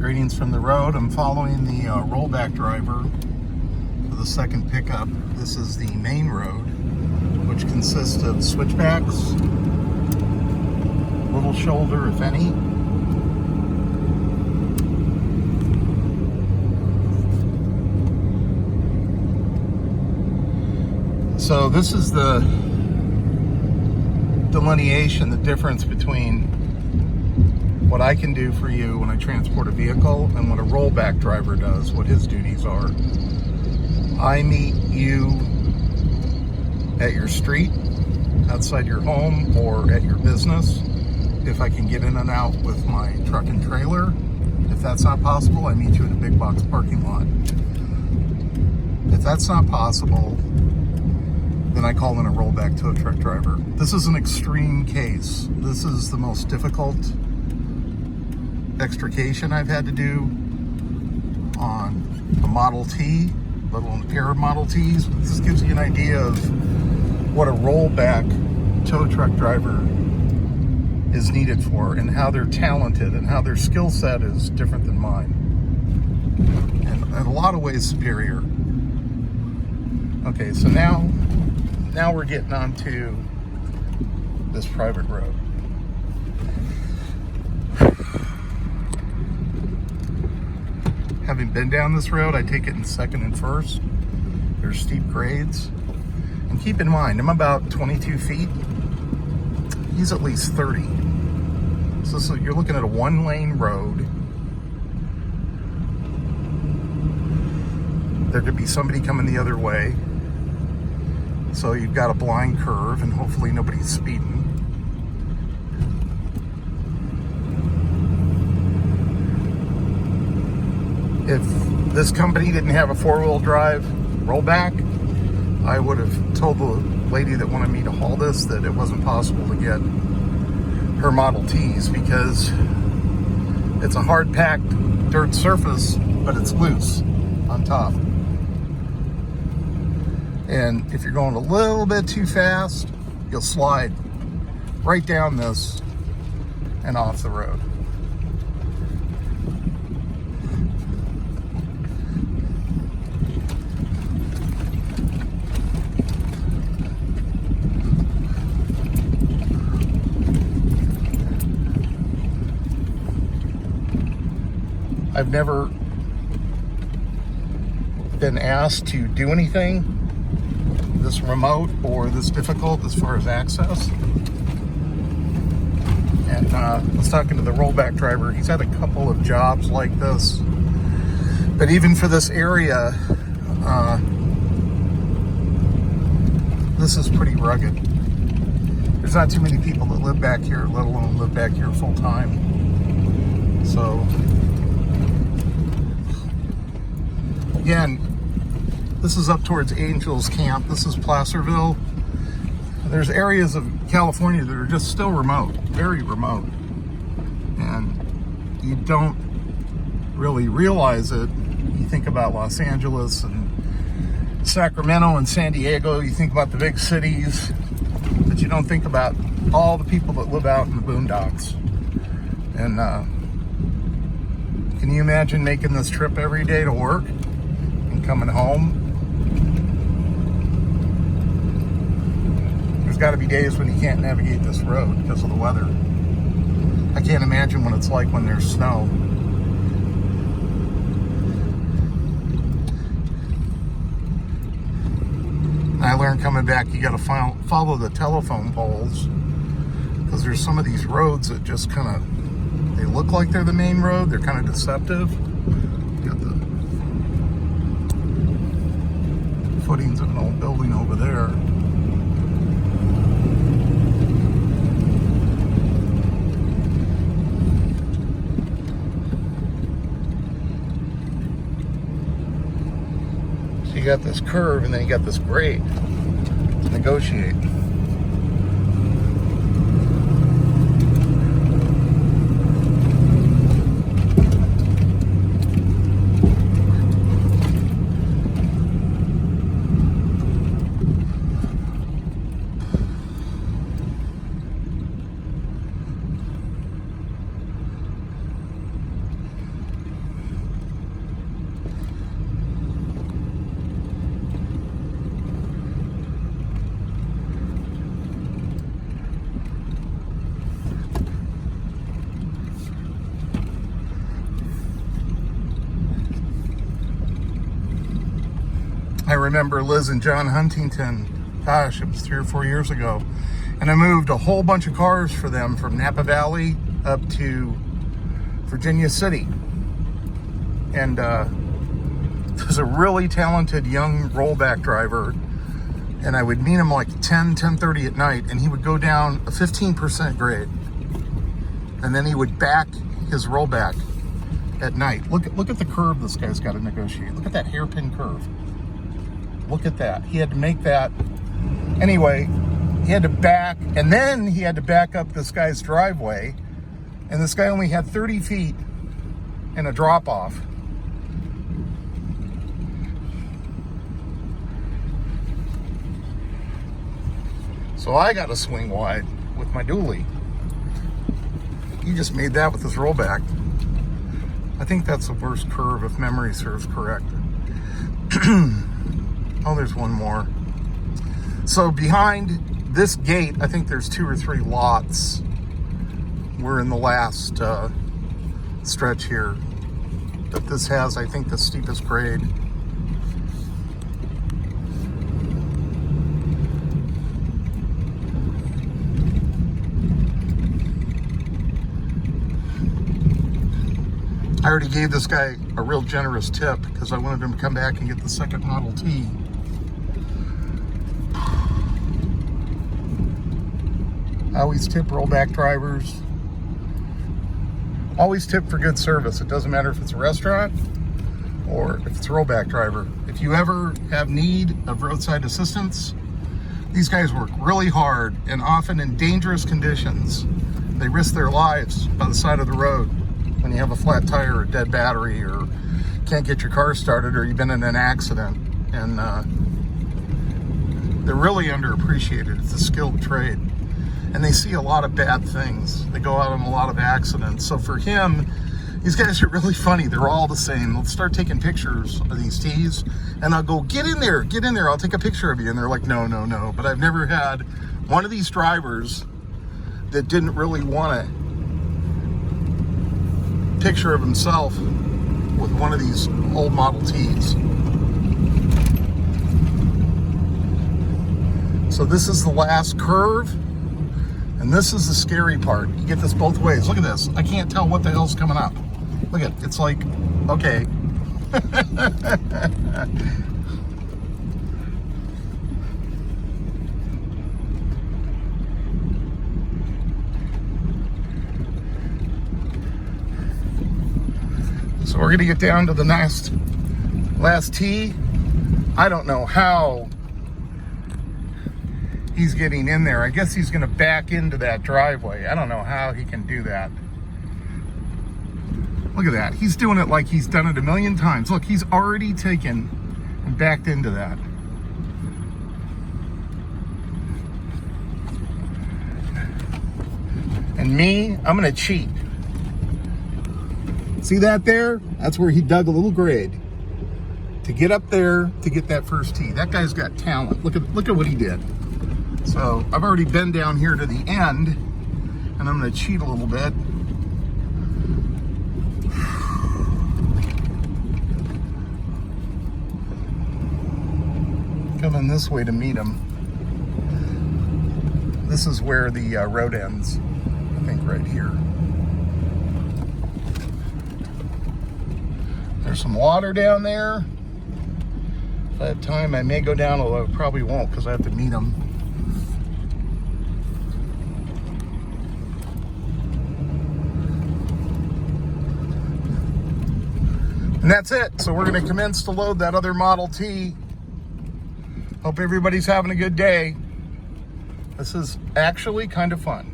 Greetings from the road. I'm following the rollback driver for the second pickup. This is the main road, which consists of switchbacks, little shoulder, if any. So this is the delineation, the difference between what I can do for you when I transport a vehicle and what a rollback driver does, what his duties are. I meet you at your street, outside your home, or at your business. If I can get in and out with my truck and trailer. If that's not possible, I meet you in a big box parking lot. If that's not possible, then I call in a rollback tow truck driver. This is an extreme case. This is the most difficult extrication I've had to do on a Model T, let alone a pair of Model Ts. This gives you an idea of what a rollback tow truck driver is needed for, and how they're talented, and how their skill set is different than mine, and in a lot of ways superior. Okay, so now we're getting onto this private road. Having been down this road, I take it in second and first. There's steep grades. And keep in mind, I'm about 22 feet. He's at least 30. So you're looking at a one-lane road. There could be somebody coming the other way. So you've got a blind curve, and hopefully nobody's speeding. If this company didn't have a four-wheel drive rollback, I would have told the lady that wanted me to haul this that it wasn't possible to get her Model Ts, because it's a hard-packed dirt surface, but it's loose on top. And if you're going a little bit too fast, you'll slide right down this and off the road. I've never been asked to do anything this remote or this difficult as far as access. And I was talking to the rollback driver. He's had a couple of jobs like this. But even for this area, this is pretty rugged. There's not too many people that live back here, let alone live back here full time. So, again, this is up towards Angels Camp. This is Placerville. There's areas of California that are just still remote, very remote. And you don't really realize it. You think about Los Angeles and Sacramento and San Diego. You think about the big cities, but you don't think about all the people that live out in the boondocks. And can you imagine making this trip every day to work and coming home? There's got to be days when you can't navigate this road because of the weather. I can't imagine what it's like when there's snow. I learned coming back, you got to follow the telephone poles, because there's some of these roads that just kind of, they look like they're the main road. They're kind of deceptive. You got the footings of an old building over there. So you got this curve, and then you got this grade to negotiate. I remember Liz and John Huntington, gosh, it was 3 or 4 years ago. And I moved a whole bunch of cars for them from Napa Valley up to Virginia City. And there's a really talented young rollback driver. And I would meet him like 10:30 at night, and he would go down a 15% grade. And then he would back his rollback at night. Look at the curve this guy's got to negotiate. Look at that hairpin curve. Look at that. He had to make that. Anyway, he had to back, and then he had to back up this guy's driveway. And this guy only had 30 feet and a drop off. So I got to swing wide with my dually. He just made that with his rollback. I think that's the worst curve if memory serves correct. Oh, there's one more. So behind this gate, I think there's 2 or 3 lots. We're in the last stretch here. But this has, I think, the steepest grade. I already gave this guy a real generous tip because I wanted him to come back and get the second Model T. I always tip rollback drivers. Always tip for good service. It doesn't matter if it's a restaurant or if it's a rollback driver. If you ever have need of roadside assistance, these guys work really hard and often in dangerous conditions. They risk their lives by the side of the road when you have a flat tire or a dead battery or can't get your car started or you've been in an accident. And they're really underappreciated. It's a skilled trade. And they see a lot of bad things. They go out on a lot of accidents. So for him, these guys are really funny. They're all the same. Let's start taking pictures of these T's. And I'll go, get in there. I'll take a picture of you. And they're like, no. But I've never had one of these drivers that didn't really want a picture of himself with one of these old Model T's. So this is the last curve. And this is the scary part. You get this both ways. Look at this. I can't tell what the hell's coming up. Look at it. It's like, okay. So we're going to get down to the last T. I don't know how he's getting in there. I guess he's going to back into that driveway. I don't know how he can do that. Look at that. He's doing it like he's done it a million times. Look, he's already taken and backed into that. And me, I'm going to cheat. See that there? That's where he dug a little grade to get up there to get that first tee. That guy's got talent. Look at what he did. So I've already been down here to the end, and I'm going to cheat a little bit. Coming this way to meet him. This is where the road ends. I think right here. There's some water down there. If I have time, I may go down, although I probably won't because I have to meet him. And that's it. So we're going to commence to load that other Model T. Hope everybody's having a good day. This is actually kind of fun.